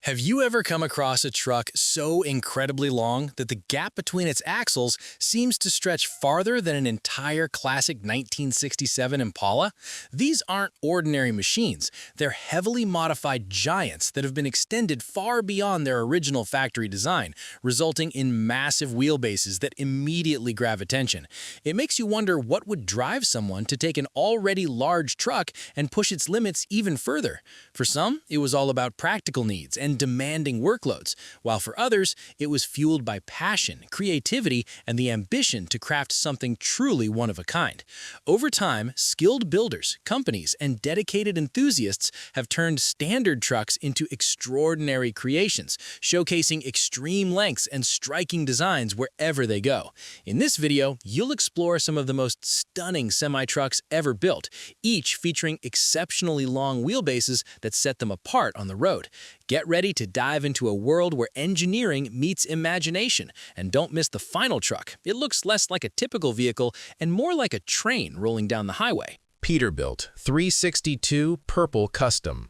Have you ever come across a truck so incredibly long that the gap between its axles seems to stretch farther than an entire classic 1967 Impala? These aren't ordinary machines. They're heavily modified giants that have been extended far beyond their original factory design, resulting in massive wheelbases that immediately grab attention. It makes you wonder what would drive someone to take an already large truck and push its limits even further. For some, it was all about practical needs and demanding workloads, while for others, it was fueled by passion, creativity, and the ambition to craft something truly one of a kind. Over time, skilled builders, companies, and dedicated enthusiasts have turned standard trucks into extraordinary creations, showcasing extreme lengths and striking designs wherever they go. In this video, you'll explore some of the most stunning semi-trucks ever built, each featuring exceptionally long wheelbases that set them apart on the road. Get ready to dive into a world where engineering meets imagination, and don't miss the final truck. It looks less like a typical vehicle and more like a train rolling down the highway. Peterbilt 362 Purple Custom.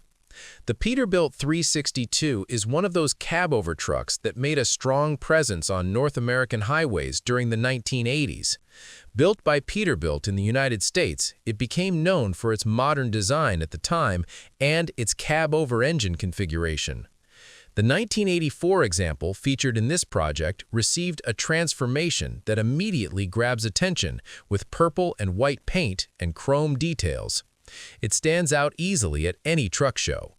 The Peterbilt 362 is one of those cab-over trucks that made a strong presence on North American highways during the 1980s. Built by Peterbilt in the United States, it became known for its modern design at the time and its cab-over engine configuration. The 1984 example featured in this project received a transformation that immediately grabs attention with purple and white paint and chrome details. It stands out easily at any truck show.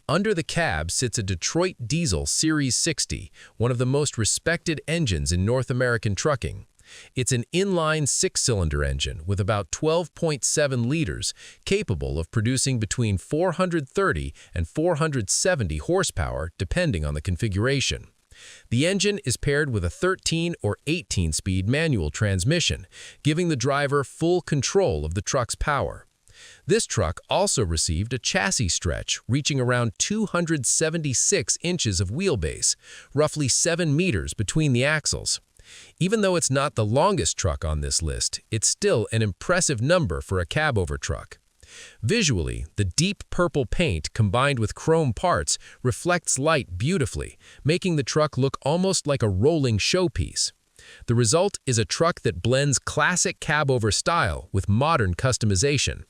Under the cab sits a Detroit Diesel Series 60, one of the most respected engines in North American trucking. It's an inline six-cylinder engine with about 12.7 liters, capable of producing between 430 and 470 horsepower depending on the configuration. The engine is paired with a 13 or 18-speed manual transmission, giving the driver full control of the truck's power. This truck also received a chassis stretch reaching around 276 inches of wheelbase, roughly 7 meters between the axles. Even though it's not the longest truck on this list, it's still an impressive number for a cab-over truck. Visually, the deep purple paint combined with chrome parts reflects light beautifully, making the truck look almost like a rolling showpiece. The result is a truck that blends classic cab-over style with modern customization.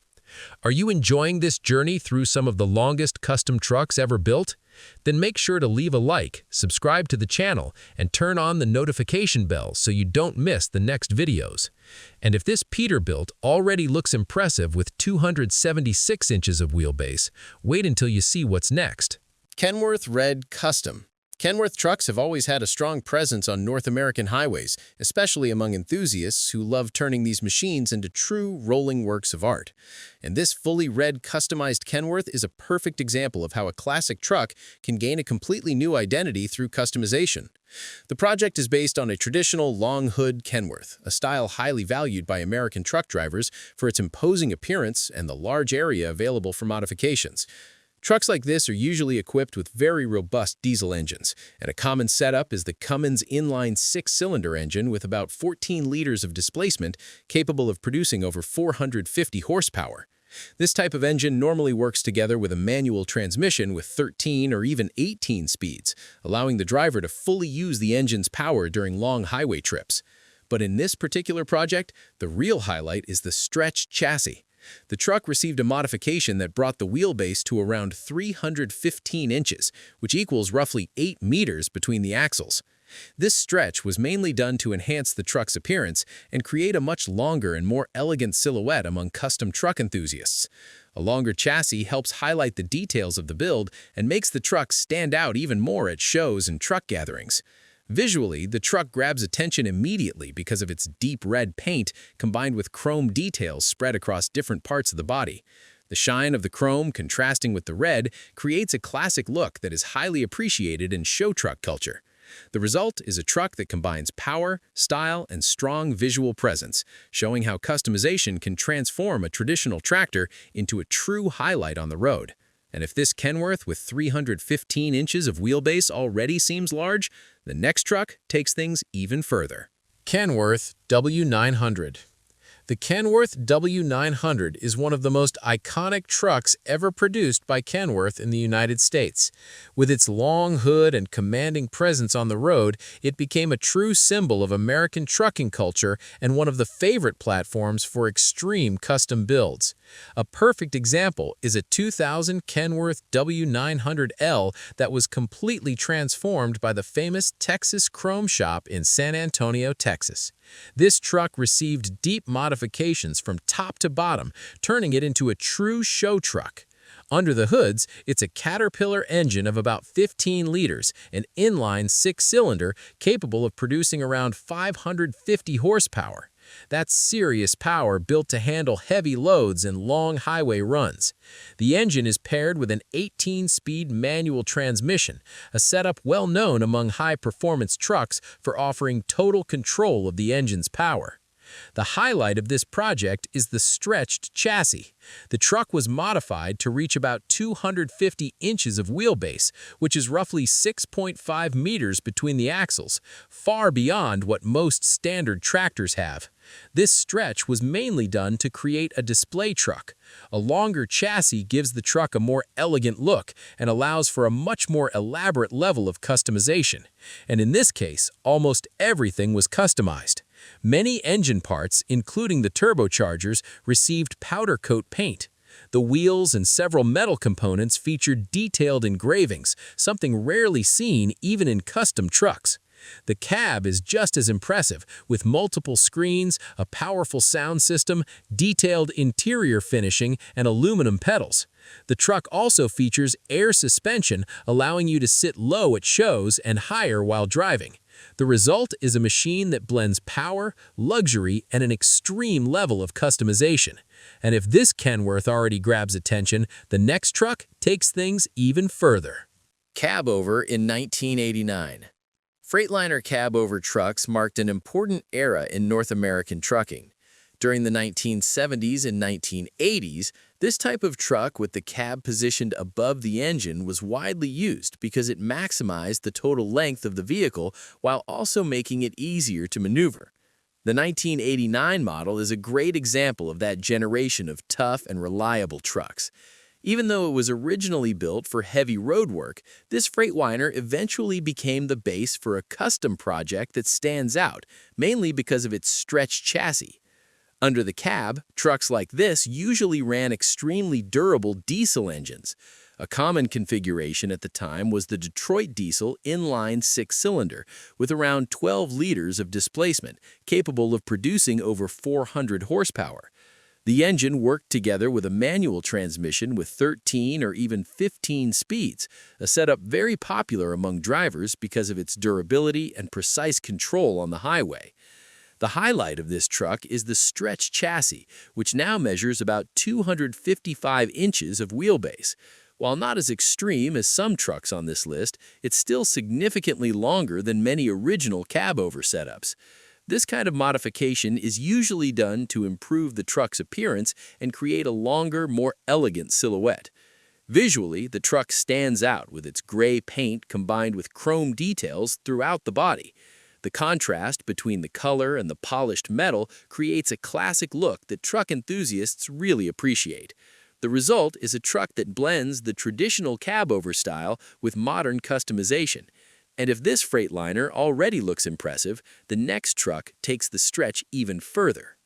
Are you enjoying this journey through some of the longest custom trucks ever built? Then make sure to leave a like, subscribe to the channel, and turn on the notification bell so you don't miss the next videos. And if this Peterbilt already looks impressive with 276 inches of wheelbase, wait until you see what's next. Kenworth Red Custom. Kenworth trucks have always had a strong presence on North American highways, especially among enthusiasts who love turning these machines into true rolling works of art. And this fully red customized Kenworth is a perfect example of how a classic truck can gain a completely new identity through customization. The project is based on a traditional long hood Kenworth, a style highly valued by American truck drivers for its imposing appearance and the large area available for modifications. Trucks like this are usually equipped with very robust diesel engines, and a common setup is the Cummins inline six-cylinder engine with about 14 liters of displacement, capable of producing over 450 horsepower. This type of engine normally works together with a manual transmission with 13 or even 18 speeds, allowing the driver to fully use the engine's power during long highway trips. But in this particular project, the real highlight is the stretched chassis. The truck received a modification that brought the wheelbase to around 315 inches, which equals roughly 8 meters between the axles. This stretch was mainly done to enhance the truck's appearance and create a much longer and more elegant silhouette among custom truck enthusiasts. A longer chassis helps highlight the details of the build and makes the truck stand out even more at shows and truck gatherings. Visually, the truck grabs attention immediately because of its deep red paint combined with chrome details spread across different parts of the body. The shine of the chrome contrasting with the red creates a classic look that is highly appreciated in show truck culture. The result is a truck that combines power, style, and strong visual presence, showing how customization can transform a traditional tractor into a true highlight on the road. And if this Kenworth with 315 inches of wheelbase already seems large, the next truck takes things even further. Kenworth W900. The Kenworth W900 is one of the most iconic trucks ever produced by Kenworth in the United States. With its long hood and commanding presence on the road, it became a true symbol of American trucking culture and one of the favorite platforms for extreme custom builds. A perfect example is a 2000 Kenworth W900L that was completely transformed by the famous Texas Chrome Shop in San Antonio, Texas. This truck received deep modifications from top to bottom, turning it into a true show truck. Under the hoods, it's a Caterpillar engine of about 15 liters, an inline six-cylinder capable of producing around 550 horsepower. That's serious power built to handle heavy loads and long highway runs. The engine is paired with an 18-speed manual transmission, a setup well known among high-performance trucks for offering total control of the engine's power. The highlight of this project is the stretched chassis. The truck was modified to reach about 250 inches of wheelbase, which is roughly 6.5 meters between the axles, far beyond what most standard tractors have. This stretch was mainly done to create a display truck. A longer chassis gives the truck a more elegant look and allows for a much more elaborate level of customization. And in this case, almost everything was customized. Many engine parts, including the turbochargers, received powder coat paint. The wheels and several metal components featured detailed engravings, something rarely seen even in custom trucks. The cab is just as impressive, with multiple screens, a powerful sound system, detailed interior finishing, and aluminum pedals. The truck also features air suspension, allowing you to sit low at shows and higher while driving. The result is a machine that blends power, luxury, and an extreme level of customization. And if this Kenworth already grabs attention, the next truck takes things even further. Cab-over in 1989. Freightliner cab-over trucks marked an important era in North American trucking. During the 1970s and 1980s, this type of truck with the cab positioned above the engine was widely used because it maximized the total length of the vehicle while also making it easier to maneuver. The 1989 model is a great example of that generation of tough and reliable trucks. Even though it was originally built for heavy road work, this Freightliner eventually became the base for a custom project that stands out, mainly because of its stretched chassis. Under the cab, trucks like this usually ran extremely durable diesel engines. A common configuration at the time was the Detroit diesel inline six-cylinder, with around 12 liters of displacement, capable of producing over 400 horsepower. The engine worked together with a manual transmission with 13 or even 15 speeds, a setup very popular among drivers because of its durability and precise control on the highway. The highlight of this truck is the stretched chassis, which now measures about 255 inches of wheelbase. While not as extreme as some trucks on this list, it's still significantly longer than many original cab-over setups. This kind of modification is usually done to improve the truck's appearance and create a longer, more elegant silhouette. Visually, the truck stands out with its gray paint combined with chrome details throughout the body. The contrast between the color and the polished metal creates a classic look that truck enthusiasts really appreciate. The result is a truck that blends the traditional cab-over style with modern customization. And if this Freightliner already looks impressive, the next truck takes the stretch even further.